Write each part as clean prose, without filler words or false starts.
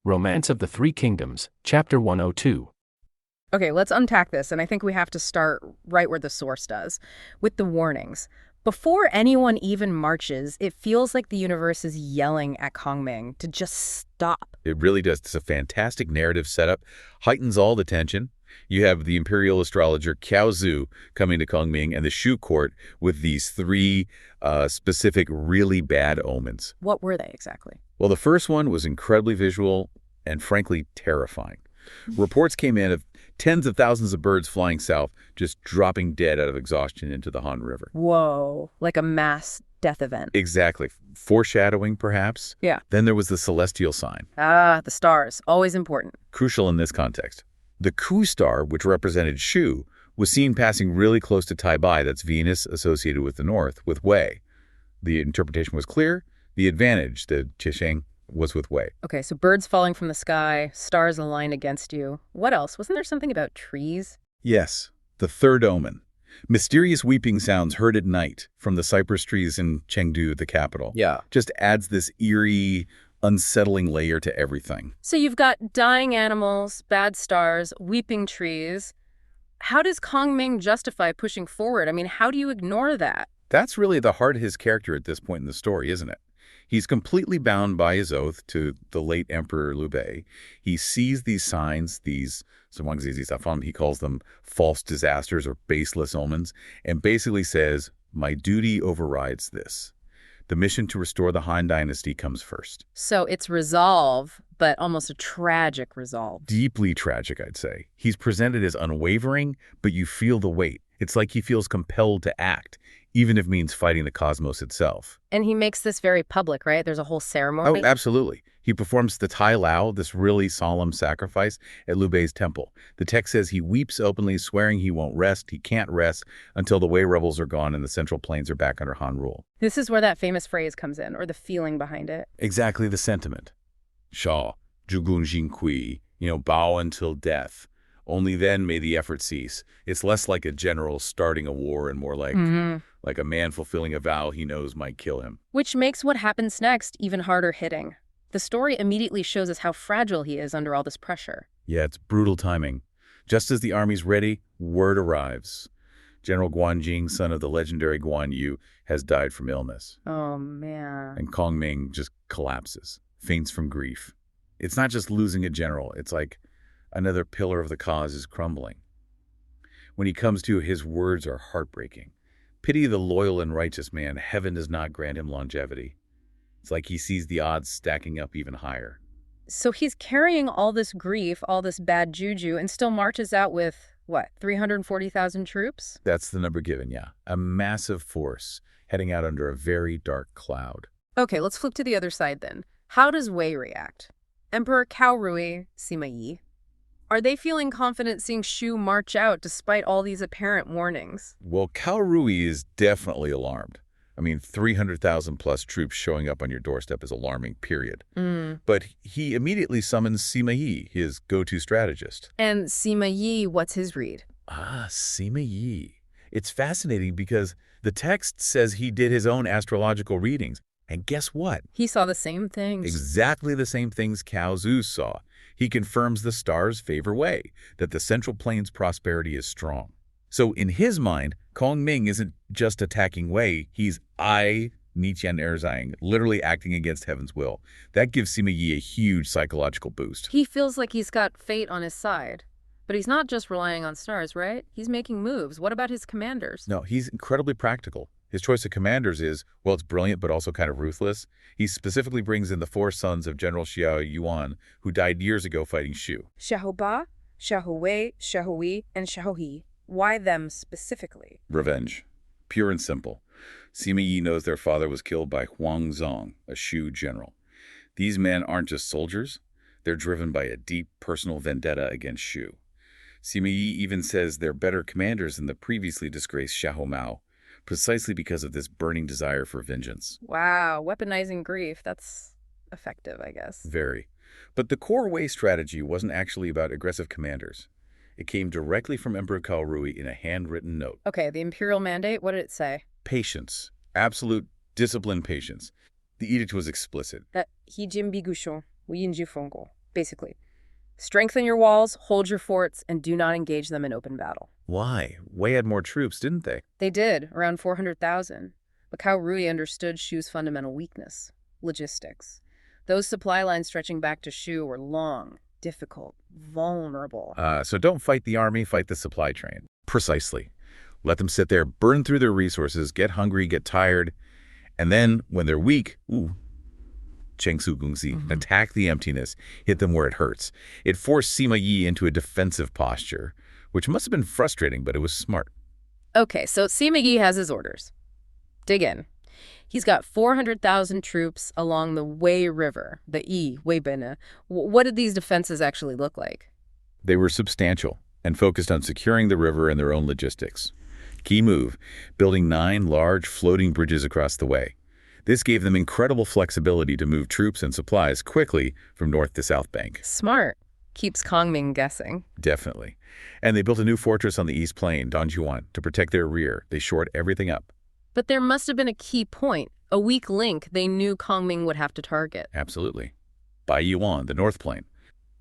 Romance of the Three Kingdoms, Chapter 102. Okay, let's unpack this, and I think we have to start right where the source does, with the warnings. Before anyone even marches, it feels like the universe is yelling at Kongming to just stop. It really does. It's a fantastic narrative setup, heightens all the tension. You have the imperial astrologer Cao Zhu coming to Kongming and the Shu court with these three specific really bad omens. What were they exactly? Well, the first one was incredibly visual and frankly terrifying. Reports came in of tens of thousands of birds flying south, just dropping dead out of exhaustion into the Han River. Whoa, like a mass death event. Exactly. Foreshadowing, perhaps. Yeah. Then there was the celestial sign. Ah, the stars, always important. Crucial in this context. The Ku star, which represented Shu, was seen passing really close to Taibai, that's Venus associated with the north, with Wei. The interpretation was clear. The advantage, the Qisheng, was with Wei. Okay, so birds falling from the sky, stars aligned against you. What else? Wasn't there something about trees? Yes, the third omen. Mysterious weeping sounds heard at night from the cypress trees in Chengdu, the capital. Yeah. Just adds this eerie, unsettling layer to everything. So you've got dying animals, bad stars, weeping trees. How does Kongming justify pushing forward? I mean, how do you ignore that? That's really the heart of his character at this point in the story, isn't it? He's completely bound by his oath to the late Emperor Liu Bei. He sees these signs, these, he calls them false disasters or baseless omens, and basically says, my duty overrides this. The mission to restore the Han Dynasty comes first. So it's resolve, but almost a tragic resolve. Deeply tragic, I'd say. He's presented as unwavering, but you feel the weight. It's like he feels compelled to act, even if it means fighting the cosmos itself. And he makes this very public, right? There's a whole ceremony. Oh, absolutely. He performs the Tai Lao, this really solemn sacrifice, at Liu Bei's temple. The text says he weeps openly, swearing he won't rest, he can't rest, until the Wei rebels are gone and the Central Plains are back under Han rule. This is where that famous phrase comes in, or the feeling behind it. Exactly the sentiment. Shao, Zhugun Jingqui, bow until death. Only then may the effort cease. It's less like a general starting a war and more like a man fulfilling a vow he knows might kill him. Which makes what happens next even harder hitting. The story immediately shows us how fragile he is under all this pressure. Yeah, it's brutal timing. Just as the army's ready, word arrives. General Guanjing, son of the legendary Guan Yu, has died from illness. Oh, man. And Kongming just collapses, faints from grief. It's not just losing a general. It's like another pillar of the cause is crumbling. When he comes to, his words are heartbreaking. Pity the loyal and righteous man. Heaven does not grant him longevity. It's like he sees the odds stacking up even higher. So he's carrying all this grief, all this bad juju, and still marches out with, what, 340,000 troops? That's the number given, yeah. A massive force heading out under a very dark cloud. Okay, let's flip to the other side then. How does Wei react? Emperor Cao Rui, Sima Yi. Are they feeling confident seeing Shu march out despite all these apparent warnings? Well, Cao Rui is definitely alarmed. 300,000 plus troops showing up on your doorstep is alarming, period. But he immediately summons Sima Yi, his go-to strategist. And Sima Yi, what's his read? Sima Yi. It's fascinating because the text says he did his own astrological readings. And guess what? He saw the same things. Exactly the same things Cao Zhu saw. He confirms the stars favor Wei, that the Central Plains' prosperity is strong. So in his mind, Kongming isn't just attacking Wei, he's Niqian Erzang, literally acting against heaven's will. That gives Sima Yi a huge psychological boost. He feels like he's got fate on his side. But he's not just relying on stars, right? He's making moves. What about his commanders? No, he's incredibly practical. His choice of commanders is, well, it's brilliant, but also kind of ruthless. He specifically brings in the four sons of General Xiao Yuan, who died years ago fighting Shu. Xiahou Ba, Xiahou Wei, Xiahou Yi, and Xiahou He. Why them specifically? Revenge. Pure and simple. Sima Yi knows their father was killed by Huang Zong, a Shu general. These men aren't just soldiers. They're driven by a deep personal vendetta against Shu. Sima Yi even says they're better commanders than the previously disgraced Xiahou Mao, precisely because of this burning desire for vengeance. Wow, weaponizing grief. That's effective, I guess. Very. But the core Wei strategy wasn't actually about aggressive commanders. It came directly from Emperor Cao Rui in a handwritten note. Okay, the imperial mandate, what did it say? Patience. Absolute disciplined patience. The edict was explicit. That he jin bi gushon, wu yin ji fengguo. basically. Strengthen your walls, hold your forts, and do not engage them in open battle. Why? Wei had more troops, didn't they? They did, around 400,000. But Cao Rui understood Shu's fundamental weakness: logistics. Those supply lines stretching back to Shu were long, difficult, vulnerable. So don't fight the army, fight the supply train. Precisely. Let them sit there, burn through their resources, get hungry, get tired, and then, when they're weak, Chengsu Gongxi, attack the emptiness, hit them where it hurts. It forced Sima Yi into a defensive posture, which must have been frustrating, but it was smart. Okay, so Sima Yi has his orders. Dig in. He's got 400,000 troops along the Wei River, the Yi, Weibene. What did these defenses actually look like? They were substantial and focused on securing the river and their own logistics. Key move, building 9 large floating bridges across the Wei. This gave them incredible flexibility to move troops and supplies quickly from north to south bank. Smart. Keeps Kongming guessing. Definitely. And they built a new fortress on the east plain, Danjuan, to protect their rear. They shored everything up. But there must have been a key point, a weak link they knew Kongming would have to target. Absolutely. Baiyuan, the north plain.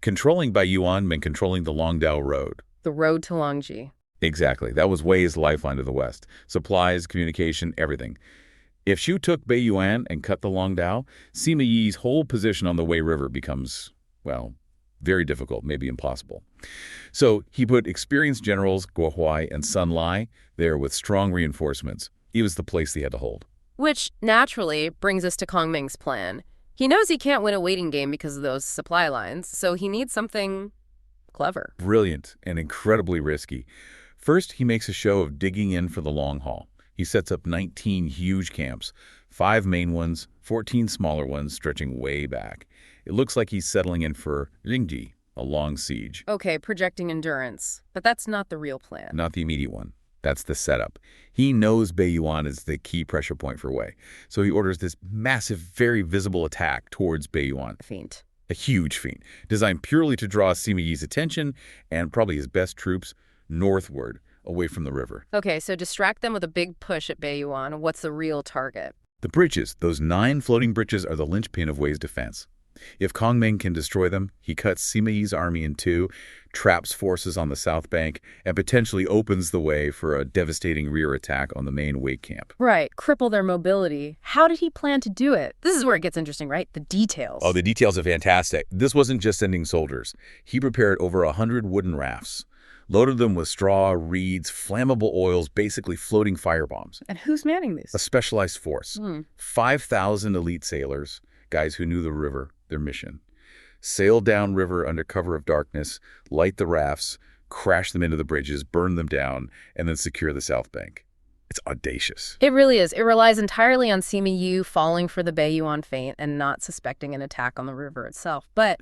Controlling Baiyuan meant controlling the Longdao Road. The road to Longji. Exactly. That was Wei's lifeline to the west. Supplies, communication, everything. If Shu took Baiyuan and cut the Longdao, Sima Yi's whole position on the Wei River becomes, well, very difficult, maybe impossible. So he put experienced generals, Guo Huai and Sun Lai, there with strong reinforcements. It was the place they had to hold. Which, naturally, brings us to Kongming's plan. He knows he can't win a waiting game because of those supply lines, so he needs something clever. Brilliant and incredibly risky. First, he makes a show of digging in for the long haul. He sets up 19 huge camps, 5 main ones, 14 smaller ones stretching way back. It looks like he's settling in for Jingji, a long siege. Okay, projecting endurance. But that's not the real plan. Not the immediate one. That's the setup. He knows Baiyuan is the key pressure point for Wei, so he orders this massive, very visible attack towards Baiyuan. Feint. A huge feint, designed purely to draw Sima Yi's attention and probably his best troops northward, away from the river. Okay, so distract them with a big push at Baiyuan. What's the real target? The bridges, those 9 floating bridges, are the linchpin of Wei's defense. If Kongming can destroy them, he cuts Sima Yi's army in 2, traps forces on the south bank, and potentially opens the way for a devastating rear attack on the main Wei camp. Right, cripple their mobility. How did he plan to do it? This is where it gets interesting, right? The details. Oh, the details are fantastic. This wasn't just sending soldiers. He prepared over 100 wooden rafts, loaded them with straw, reeds, flammable oils, basically floating firebombs. And who's manning these? A specialized force. 5,000 elite sailors, guys who knew the river, their mission. Sail down river under cover of darkness, light the rafts, crash them into the bridges, burn them down, and then secure the south bank. It's audacious. It really is. It relies entirely on Sima Yi falling for the Baiyuan feint and not suspecting an attack on the river itself. But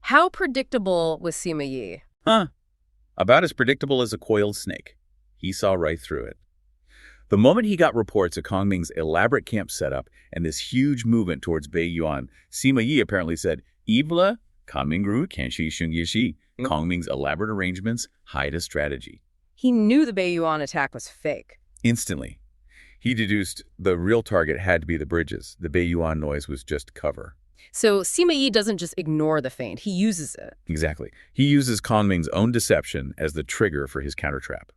how predictable was Sima Yi? About as predictable as a coiled snake. He saw right through it. The moment he got reports of Kongming's elaborate camp setup and this huge movement towards Baiyuan, Sima Yi apparently said, "Ibla, Kongming ru kanshi shung yishi." Kongming's elaborate arrangements hide a strategy. He knew the Baiyuan attack was fake. Instantly. He deduced the real target had to be the bridges. The Baiyuan noise was just cover. So Sima Yi doesn't just ignore the feint, he uses it. Exactly. He uses Kongming's own deception as the trigger for his countertrap.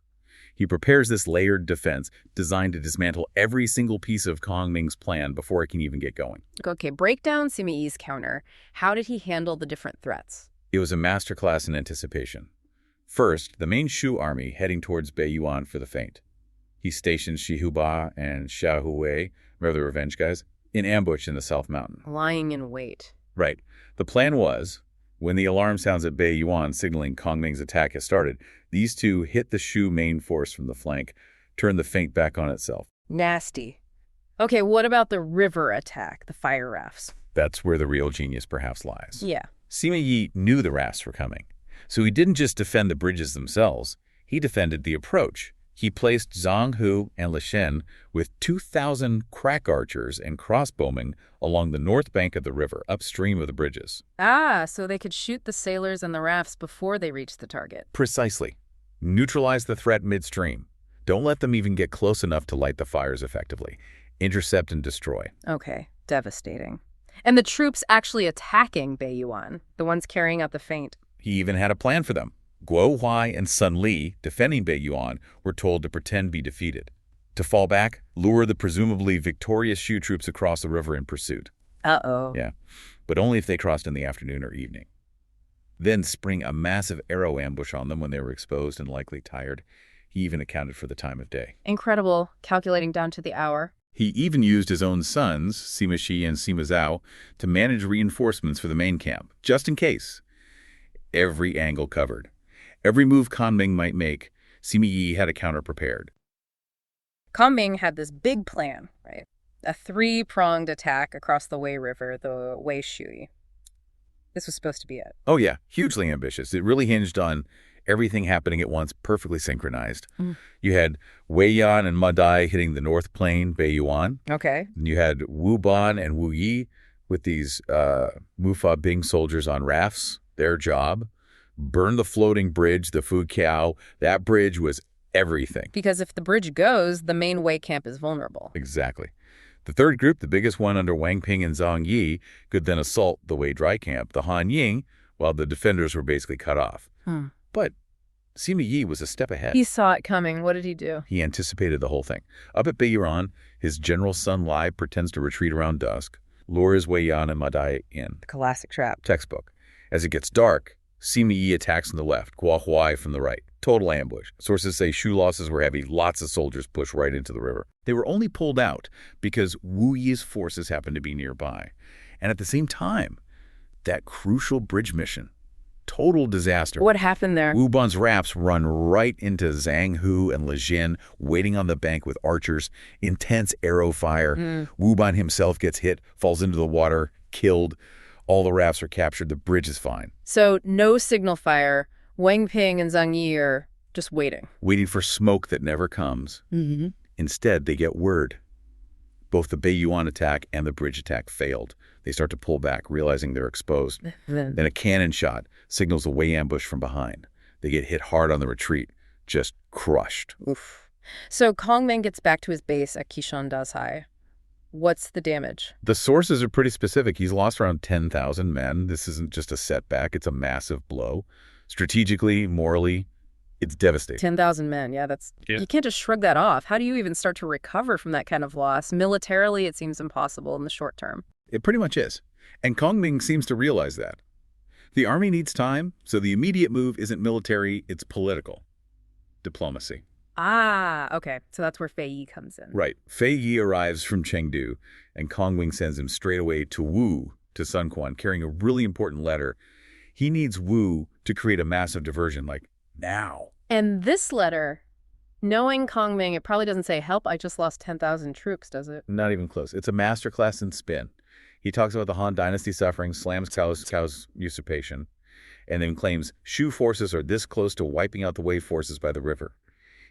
He prepares this layered defense designed to dismantle every single piece of Kongming's plan before it can even get going. Okay, break down Sima Yi's counter. How did he handle the different threats? It was a masterclass in anticipation. First, the main Shu army heading towards Baiyuan for the feint. He stationed Shihuba and Xiaohui, remember the revenge guys, in ambush in the South Mountain. Lying in wait. Right. The plan was, when the alarm sounds at Baiyuan signaling Kongming's attack has started, these two hit the Shu main force from the flank, turn the feint back on itself. Nasty. Okay, what about the river attack, the fire rafts? That's where the real genius perhaps lies. Yeah. Sima Yi knew the rafts were coming, so he didn't just defend the bridges themselves, he defended the approach. He placed Zhang Hu and Li Shen with 2,000 crack archers and crossbowmen along the north bank of the river, upstream of the bridges. Ah, so they could shoot the sailors and the rafts before they reached the target. Precisely. Neutralize the threat midstream. Don't let them even get close enough to light the fires effectively. Intercept and destroy. Okay, devastating. And the troops actually attacking Beiyuan, the ones carrying out the feint. He even had a plan for them. Guo Huai and Sun Li, defending Beiyuan, were told to pretend be defeated. To fall back, lure the presumably victorious Shu troops across the river in pursuit. Uh-oh. Yeah, but only if they crossed in the afternoon or evening. Then spring a massive arrow ambush on them when they were exposed and likely tired. He even accounted for the time of day. Incredible, calculating down to the hour. He even used his own sons, Sima Shi and Sima Zhao, to manage reinforcements for the main camp, just in case. Every angle covered. Every move Kongming might make, Sima Yi had a counter prepared. Kongming had this big plan, right? A 3-pronged attack across the Wei River, the Wei Shui. This was supposed to be it. Oh yeah, hugely ambitious. It really hinged on everything happening at once, perfectly synchronized. You had Wei Yan and Ma Dai hitting the North Plain, Beiyuan. Okay. And you had Wu Ban and Wu Yi with these Mufa Bing soldiers on rafts. Their job, burn the floating bridge, the Fu Kiao. That bridge was everything. Because if the bridge goes, the main Wei camp is vulnerable. Exactly. The third group, the biggest one under Wang Ping and Zhang Yi, could then assault the Wei Dry camp, the Han Ying, while the defenders were basically cut off. But Sima Yi was a step ahead. He saw it coming. What did he do? He anticipated the whole thing. Up at Beiyuan, his general Sun Lai pretends to retreat around dusk, lures Wei Yan and Ma Dai in. The classic trap. Textbook. As it gets dark, Sima Yi attacks from the left, Guo Huai from the right. Total ambush. Sources say Shu losses were heavy. Lots of soldiers pushed right into the river. They were only pulled out because Wu Yi's forces happened to be nearby. And at the same time, that crucial bridge mission. Total disaster. What happened there? Wu Ban's rafts run right into Zhang Hu and Le Jin, waiting on the bank with archers. Intense arrow fire. Wu Ban himself gets hit, falls into the water, killed. All the rafts are captured. The bridge is fine. So no signal fire. Wang Ping and Zhang Yi are just waiting. Waiting for smoke that never comes. Instead, they get word. Both the Beiyuan attack and the bridge attack failed. They start to pull back, realizing they're exposed. Then a cannon shot signals a Wei ambush from behind. They get hit hard on the retreat, just crushed. Oof. So Kongming gets back to his base at Qishan Dazhai. What's the damage? The sources are pretty specific. He's lost around 10,000 men. This isn't just a setback. It's a massive blow. Strategically, morally, it's devastating. 10,000 men, yeah, you can't just shrug that off. How do you even start to recover from that kind of loss? Militarily, it seems impossible in the short term. It pretty much is. And Kongming seems to realize that. The army needs time, so the immediate move isn't military, it's political. Diplomacy. Ah, okay. So that's where Fei Yi comes in. Right. Fei Yi arrives from Chengdu, and Kongming sends him straight away to Wu, to Sun Quan, carrying a really important letter. He needs Wu to create a massive diversion, like, now. And this letter, knowing Kongming, it probably doesn't say, help, I just lost 10,000 troops, does it? Not even close. It's a masterclass in spin. He talks about the Han Dynasty suffering, slams Cao's usurpation, and then claims Shu forces are this close to wiping out the Wei forces by the river.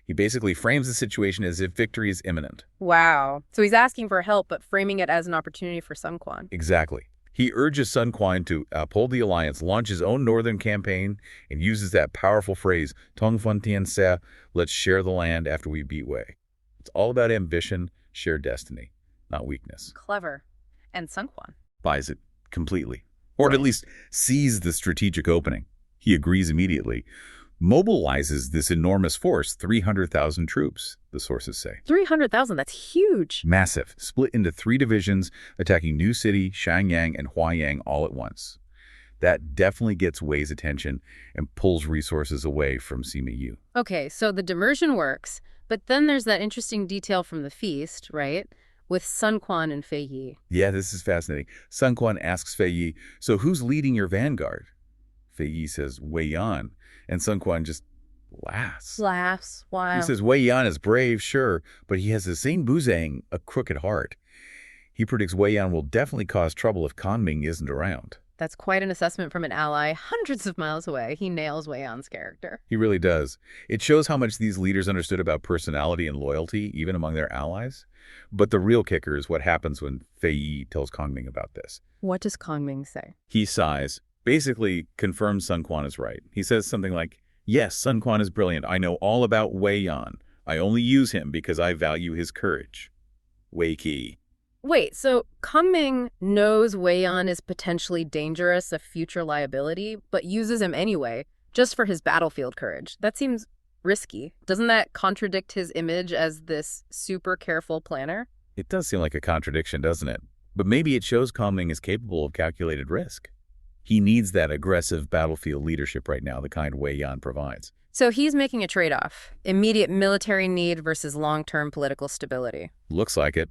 He basically frames the situation as if victory is imminent. Wow. So he's asking for help, but framing it as an opportunity for Sun Quan. Exactly. He urges Sun Quan to uphold the alliance, launch his own northern campaign, and uses that powerful phrase, Tong Fan Tian Se, let's share the land after we beat Wei. It's all about ambition, shared destiny, not weakness. Clever. And Sun Quan buys it completely, or at least sees the strategic opening. He agrees immediately, mobilizes this enormous force, 300,000 troops, the sources say. 300,000, that's huge. Massive, split into 3 divisions, attacking New City, Xiangyang, and Huayang all at once. That definitely gets Wei's attention and pulls resources away from Sima Yi. Okay, so the diversion works, but then there's that interesting detail from the feast, right? With Sun Quan and Fei Yi. Yeah, this is fascinating. Sun Quan asks Fei Yi, so who's leading your vanguard? Fei Yi says, Wei Yan. And Sun Quan just laughs. Wow. He says, Wei Yan is brave, sure, but he has the same Buzang, a crooked heart. He predicts Wei Yan will definitely cause trouble if Kongming isn't around. That's quite an assessment from an ally hundreds of miles away. He nails Wei Yan's character. He really does. It shows how much these leaders understood about personality and loyalty, even among their allies. But the real kicker is what happens when Fei Yi tells Kongming about this. What does Kongming say? He sighs, basically confirms Sun Quan is right. He says something like, yes, Sun Quan is brilliant. I know all about Wei Yan. I only use him because I value his courage. Wei Qi. Wait, so Kongming knows Wei Yan is potentially dangerous, a future liability, but uses him anyway, just for his battlefield courage. That seems risky. Doesn't that contradict his image as this super careful planner? It does seem like a contradiction, doesn't it? But maybe it shows Kongming is capable of calculated risk. He needs that aggressive battlefield leadership right now, the kind Wei Yan provides. So he's making a trade-off. Immediate military need versus long-term political stability. Looks like it.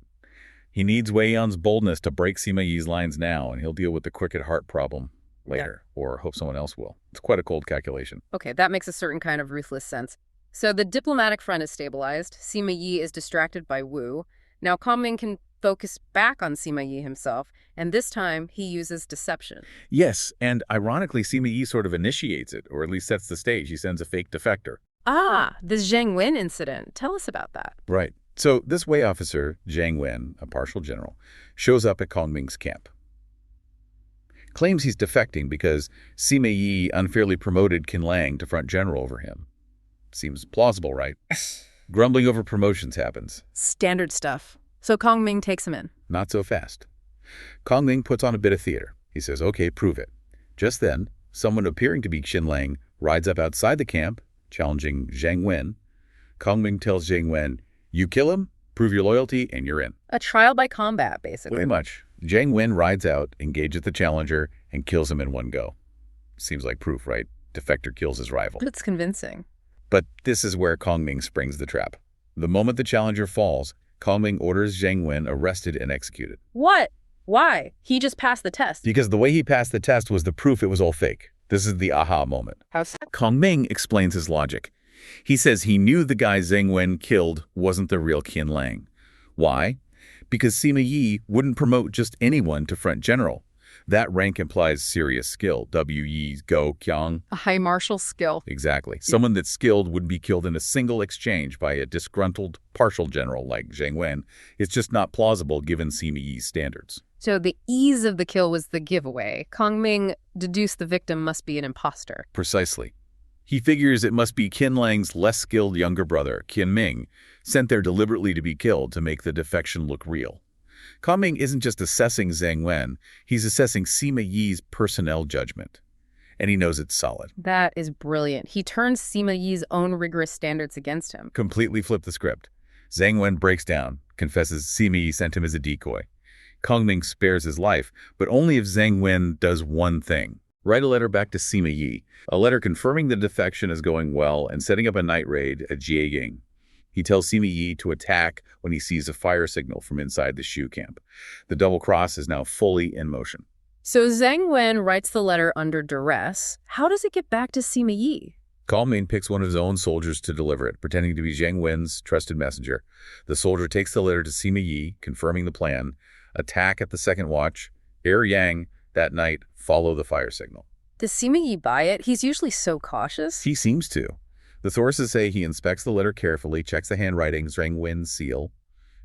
He needs Wei Yan's boldness to break Sima Yi's lines now, and he'll deal with the crooked heart problem later, or hope someone else will. It's quite a cold calculation. Okay, that makes a certain kind of ruthless sense. So the diplomatic front is stabilized. Sima Yi is distracted by Wu. Now Kongming can focus back on Sima Yi himself, and this time he uses deception. Yes, and ironically, Sima Yi sort of initiates it, or at least sets the stage. He sends a fake defector. Ah, the Zheng Wen incident. Tell us about that. Right. So this Wei officer, Zhang Wen, a partial general, shows up at Kongming's camp. Claims he's defecting because Sima Yi unfairly promoted Qin Lang to front general over him. Seems plausible, right? Grumbling over promotions happens. Standard stuff. So Kongming takes him in. Not so fast. Kongming puts on a bit of theater. He says, okay, prove it. Just then, someone appearing to be Qin Lang rides up outside the camp, challenging Zhang Wen. Kongming tells Zhang Wen, you kill him, prove your loyalty, and you're in. A trial by combat, basically. Pretty much. Zhang Wen rides out, engages the challenger, and kills him in one go. Seems like proof, right? Defector kills his rival. It's convincing. But this is where Kongming springs the trap. The moment the challenger falls, Kongming orders Zhang Wen arrested and executed. What? Why? He just passed the test. Because the way he passed the test was the proof it was all fake. This is the aha moment. How so? Kongming explains his logic. He says he knew the guy Zhang Wen killed wasn't the real Qin Lang. Why? Because Sima Yi wouldn't promote just anyone to front general. That rank implies serious skill. W-Yi Go Kyang. A high martial skill. Exactly. Someone that's skilled wouldn't be killed in a single exchange by a disgruntled partial general like Zhang Wen. It's just not plausible given Sima Yi's standards. So the ease of the kill was the giveaway. Kongming deduced the victim must be an imposter. Precisely. He figures it must be Qin Lang's less skilled younger brother, Qin Ming, sent there deliberately to be killed to make the defection look real. Kongming isn't just assessing Zhang Wen, he's assessing Sima Yi's personnel judgment. And he knows it's solid. That is brilliant. He turns Sima Yi's own rigorous standards against him. Completely flipped the script. Zhang Wen breaks down, confesses Sima Yi sent him as a decoy. Kongming spares his life, but only if Zhang Wen does one thing. Write a letter back to Sima Yi, a letter confirming the defection is going well and setting up a night raid at Jieying. He tells Sima Yi to attack when he sees a fire signal from inside the Shu camp. The double cross is now fully in motion. So Zhang Wen writes the letter under duress. How does it get back to Sima Yi? Kongming picks one of his own soldiers to deliver it, pretending to be Zhang Wen's trusted messenger. The soldier takes the letter to Sima Yi, confirming the plan. Attack at the second watch. Yang, that night, follow the fire signal. Does Sima Yi buy it? He's usually so cautious. He seems to. The sources say he inspects the letter carefully, checks the handwriting, Zhang Wen's seal.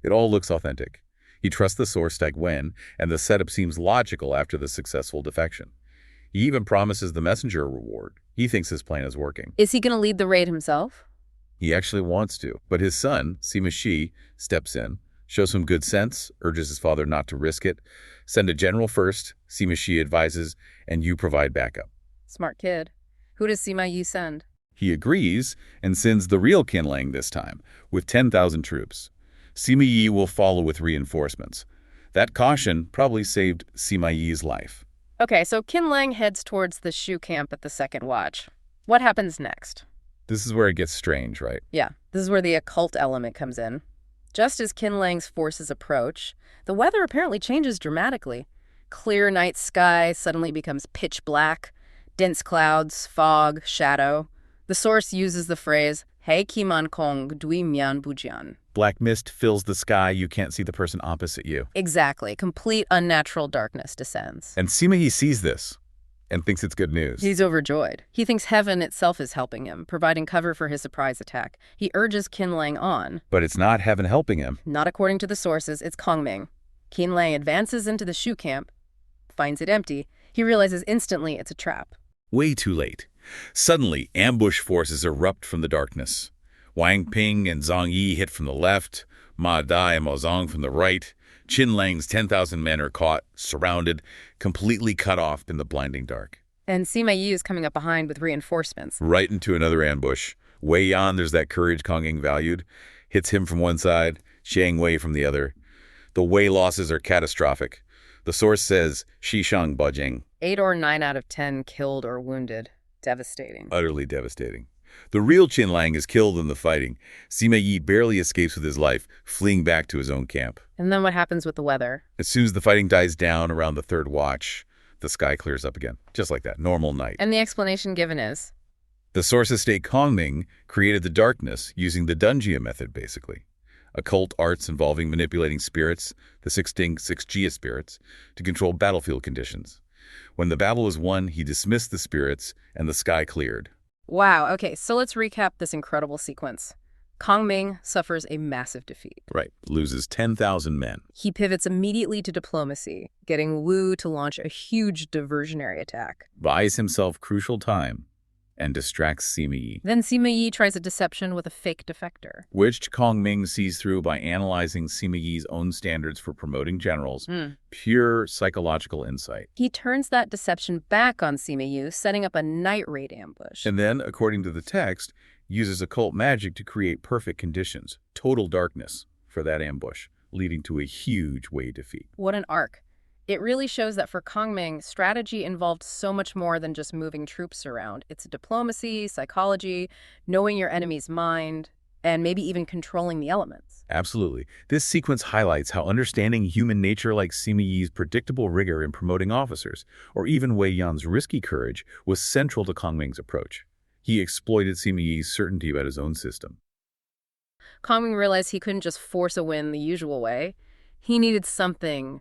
It all looks authentic. He trusts the source, Stag Wen, and the setup seems logical after the successful defection. He even promises the messenger a reward. He thinks his plan is working. Is he going to lead the raid himself? He actually wants to, but his son, Sima Shi, steps in, shows some good sense, urges his father not to risk it. Send a general first, Sima Shi advises, and you provide backup. Smart kid. Who does Sima Yi send? He agrees and sends the real Qin Lang this time, with 10,000 troops. Sima Yi will follow with reinforcements. That caution probably saved Sima Yi's life. Okay, so Qin Lang heads towards the Shu camp at the second watch. What happens next? This is where it gets strange, right? Yeah, this is where the occult element comes in. Just as Qin Lang's forces approach, the weather apparently changes dramatically. Clear night sky suddenly becomes pitch black, dense clouds, fog, shadow. The source uses the phrase, Hei Kiman Kong Dui Mian Bujian. Black mist fills the sky, you can't see the person opposite you. Exactly. Complete unnatural darkness descends. And Sima Yi sees this and thinks it's good news. He's overjoyed. He thinks heaven itself is helping him, providing cover for his surprise attack. He urges Qin Lang on. But it's not heaven helping him. Not according to the sources, it's Kongming. Qin Lang advances into the Shu camp, finds it empty. He realizes instantly it's a trap. Way too late. Suddenly, ambush forces erupt from the darkness. Wang Ping and Zhang Yi hit from the left, Ma Dai and Mo Zong from the right. Qinlang's 10,000 men are caught, surrounded, completely cut off in the blinding dark. And Sima Yi is coming up behind with reinforcements. Right into another ambush. Wei Yan, there's that courage Kongming valued. Hits him from one side, Xiang Wei from the other. The Wei losses are catastrophic. The source says, Xishang Bajing. 8 or 9 out of 10 killed or wounded. Devastating. Utterly devastating. The real Qinlang is killed in the fighting. Sima Yi barely escapes with his life, fleeing back to his own camp. And then what happens with the weather? As soon as the fighting dies down around the third watch, the sky clears up again. Just like that, normal night. And the explanation given is? The sources state Kongming created the darkness using the Dunjia method, basically. Occult arts involving manipulating spirits, the 16 Jia spirits, to control battlefield conditions. When the battle was won, he dismissed the spirits, and the sky cleared. Wow, okay, so let's recap this incredible sequence. Kongming suffers a massive defeat. Right, loses 10,000 men. He pivots immediately to diplomacy, getting Wu to launch a huge diversionary attack. Buys himself crucial time and distracts Sima Yi, Then Sima Yi tries a deception with a fake defector. which Kongming sees through by analyzing Sima Yi's own standards for promoting generals. Pure psychological insight. He turns that deception back on Sima Yi, setting up a night raid ambush. And then, according to the text, uses occult magic to create perfect conditions, total darkness, for that ambush, leading to a huge Wei defeat. What an arc. It really shows that for Kongming, strategy involved so much more than just moving troops around. It's diplomacy, psychology, knowing your enemy's mind, and maybe even controlling the elements. Absolutely. This sequence highlights how understanding human nature like Sima Yi's predictable rigor in promoting officers, or even Wei Yan's risky courage, was central to Kongming's approach. He exploited Sima Yi's certainty about his own system. Kongming realized he couldn't just force a win the usual way. He needed something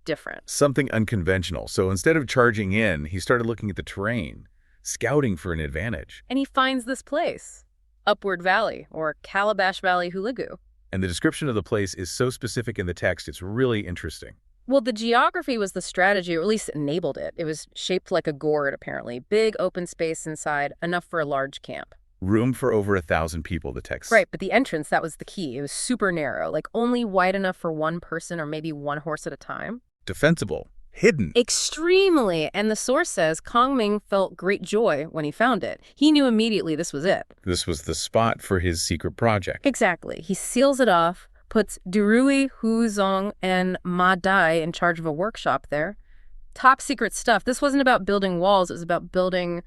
different. Something unconventional. So instead of charging in, he started looking at the terrain, scouting for an advantage. And he finds this place, Upward Valley, or Calabash Valley Hulagu. And the description of the place is so specific in the text, it's really interesting. Well, the geography was the strategy, or at least enabled it. It was shaped like a gourd, apparently. Big open space inside, enough for a large camp. Room for over 1,000 people, the text. Right, but the entrance, that was the key. It was super narrow, like only wide enough for one person or maybe one horse at a time. Defensible. Hidden. Extremely. And the source says Kongming felt great joy when he found it. He knew immediately this was it. This was the spot for his secret project. Exactly. He seals it off, puts Durui, Huzong, and Ma Dai in charge of a workshop there. Top secret stuff. This wasn't about building walls. It was about building,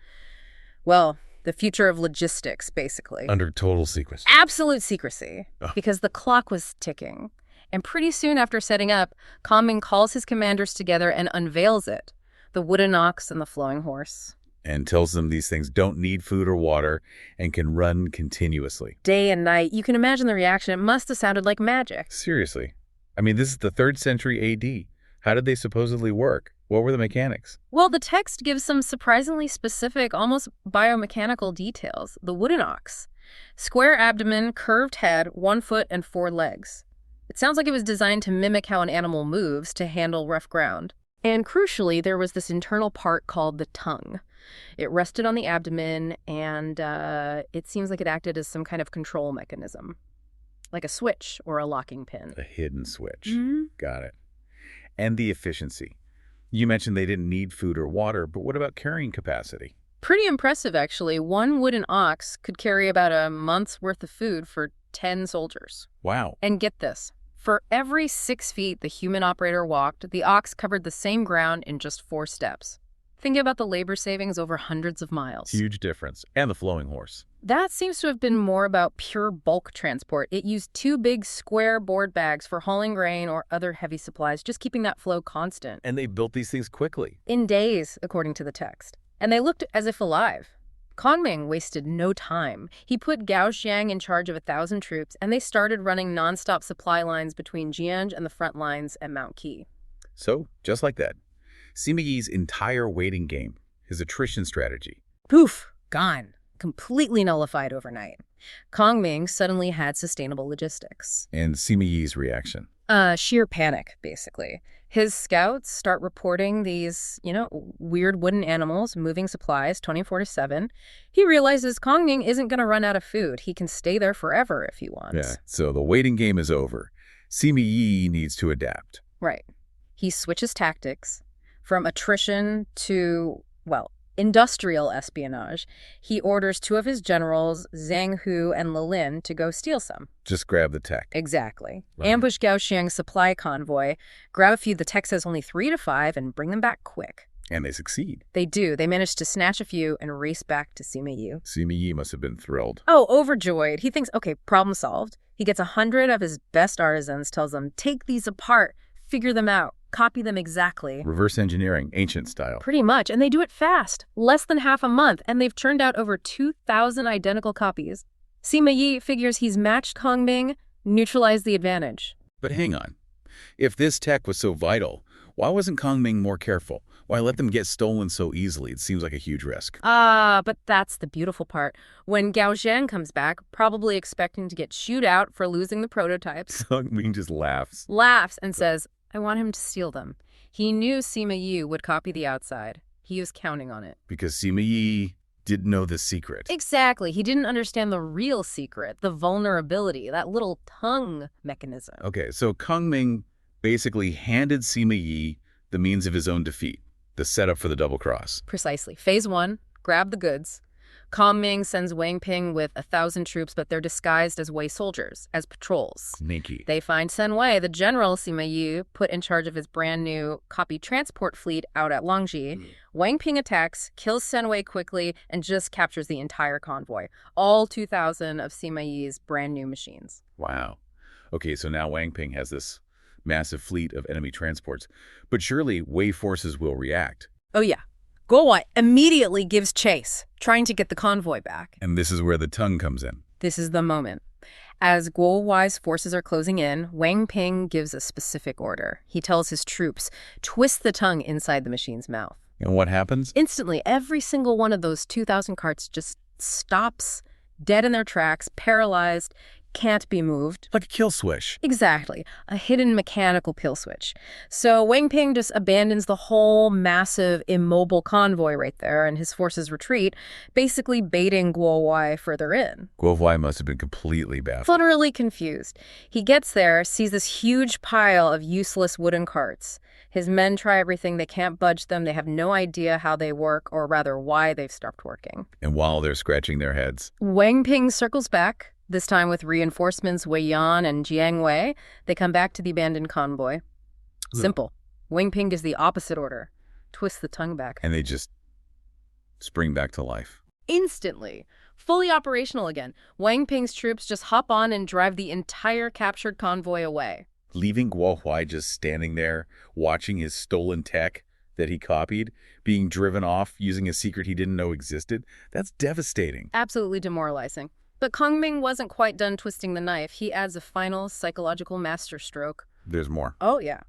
well, the future of logistics, basically. Under total secrecy. Absolute secrecy. Because the clock was ticking. And pretty soon after setting up, Kongming calls his commanders together and unveils it, the wooden ox and the flowing horse. And tells them these things don't need food or water and can run continuously. Day and night. You can imagine the reaction. It must have sounded like magic. Seriously. I mean, this is the 3rd century AD. How did they supposedly work? What were the mechanics? Well, the text gives some surprisingly specific, almost biomechanical details. The wooden ox. Square abdomen, curved head, 1 foot, and 4 legs. It sounds like it was designed to mimic how an animal moves to handle rough ground. And crucially, there was this internal part called the tongue. It rested on the abdomen, and it seems like it acted as some kind of control mechanism, like a switch or a locking pin. A hidden switch. Mm-hmm. Got it. And the efficiency. You mentioned they didn't need food or water, but what about carrying capacity? Pretty impressive, actually. One wooden ox could carry about a month's worth of food for 10 soldiers. Wow. And get this. For every 6 feet the human operator walked, the ox covered the same ground in just 4 steps. Think about the labor savings over hundreds of miles. Huge difference. And the flowing horse. That seems to have been more about pure bulk transport. It used 2 big square board bags for hauling grain or other heavy supplies, just keeping that flow constant. And they built these things quickly. In days, according to the text. And they looked as if alive. Kongming wasted no time. He put Gao Xiang in charge of 1,000 troops, and they started running nonstop supply lines between Jianzhou and the front lines at Mount Qi. So, just like that, Sima Yi's entire waiting game, his attrition strategy. Poof! Gone. Completely nullified overnight. Kongming suddenly had sustainable logistics. And Sima Yi's reaction. Sheer panic, basically. His scouts start reporting these, weird wooden animals moving supplies 24/7. He realizes Kongming isn't going to run out of food. He can stay there forever if he wants. Yeah, so the waiting game is over. Sima Yi needs to adapt. Right. He switches tactics from attrition to, well, industrial espionage. He orders 2 of his generals, Zhang Hu and Lilin, to go steal some. Just grab the tech. Exactly. Right. Ambush Gao Xiang's supply convoy, grab a few the tech says only 3 to 5, and bring them back quick. And they succeed. They do. They manage to snatch a few and race back to Sima Yi. Sima Yi must have been thrilled. Oh, overjoyed. He thinks, okay, problem solved. He gets 100 of his best artisans, tells them, take these apart, figure them out, copy them exactly. Reverse engineering, ancient style. Pretty much. And they do it fast. Less than half a month. And they've churned out over 2,000 identical copies. Sima Yi figures he's matched Kongming, neutralized the advantage. But hang on. If this tech was so vital, why wasn't Kongming more careful? Why let them get stolen so easily? It seems like a huge risk. But that's the beautiful part. When Gao Zhang comes back, probably expecting to get chewed out for losing the prototypes, Kongming just laughs. and says, I want him to steal them. He knew Sima Yi would copy the outside. He was counting on it. Because Sima Yi didn't know the secret. Exactly. He didn't understand the real secret, the vulnerability, that little tongue mechanism. Okay, so Kongming basically handed Sima Yi the means of his own defeat, the setup for the double cross. Precisely. Phase 1, grab the goods. Kongming sends Wang Ping with 1,000 troops, but they're disguised as Wei soldiers, as patrols. Sneaky. They find Sen Wei, the general Sima Yi, put in charge of his brand new copy transport fleet out at Longji. Wang Ping attacks, kills Sen Wei quickly, and just captures the entire convoy. All 2,000 of Sima Yi's brand new machines. Wow. Okay, so now Wang Ping has this massive fleet of enemy transports. But surely Wei forces will react. Oh yeah. Guowai immediately gives chase, trying to get the convoy back. And this is where the tongue comes in. This is the moment. As Guowai's forces are closing in, Wang Ping gives a specific order. He tells his troops, twist the tongue inside the machine's mouth. And what happens? Instantly, every single one of those 2,000 carts just stops, dead in their tracks, paralyzed, can't be moved. Like a kill switch. Exactly. A hidden mechanical kill switch. So Wang Ping just abandons the whole massive immobile convoy right there and his forces retreat, basically baiting Guowai further in. Guowai must have been completely baffled. Utterly confused. He gets there, sees this huge pile of useless wooden carts. His men try everything. They can't budge them. They have no idea how they work, or rather why they've stopped working. And while they're scratching their heads, Wang Ping circles back, this time with reinforcements Wei Yan and Jiang Wei. They come back to the abandoned convoy. Simple. Wang Ping gives the opposite order. Twist the tongue back. and they just spring back to life. Instantly. Fully operational again. Wang Ping's troops just hop on and drive the entire captured convoy away. Leaving Guowai just standing there, watching his stolen tech that he copied, being driven off using a secret he didn't know existed, that's devastating. Absolutely demoralizing. But Kongming wasn't quite done twisting the knife. He adds a final psychological masterstroke. There's more. Oh, yeah.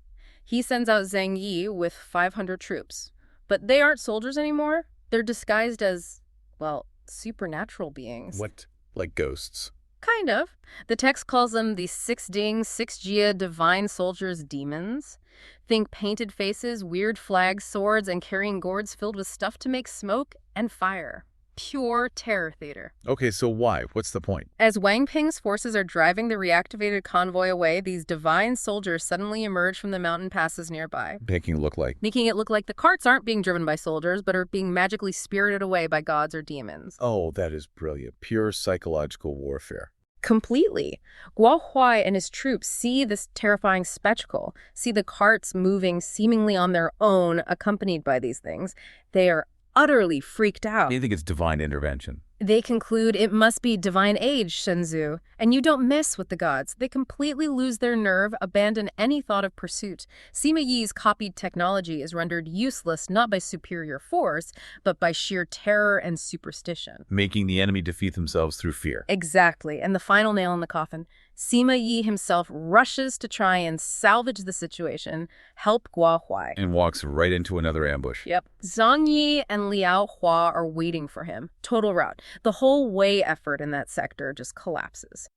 He sends out Zhang Yi with 500 troops. But they aren't soldiers anymore. They're disguised as, well, supernatural beings. What? Like ghosts? Kind of. The text calls them the 6 Ding, 6 Jia divine soldiers demons. Think painted faces, weird flags, swords, and carrying gourds filled with stuff to make smoke and fire. Pure terror theater. Okay, so why? What's the point? As Wang Ping's forces are driving the reactivated convoy away, these divine soldiers suddenly emerge from the mountain passes nearby, Making it look like. making it look like the carts aren't being driven by soldiers, but are being magically spirited away by gods or demons. Oh, that is brilliant. Pure psychological warfare. Completely. Guo Huai and his troops see this terrifying spectacle, see the carts moving seemingly on their own, accompanied by these things. They are utterly freaked out. I think it's divine intervention. They conclude it must be divine age, Shenzhou, and you don't mess with the gods. They completely lose their nerve, abandon any thought of pursuit. Sima Yi's copied technology is rendered useless not by superior force, but by sheer terror and superstition. Making the enemy defeat themselves through fear. Exactly, and the final nail in the coffin. Sima Yi himself rushes to try and salvage the situation, help Guo Huai. And walks right into another ambush. Yep. Zhang Yi and Liao Hua are waiting for him. Total rout. The whole Wei effort in that sector just collapses.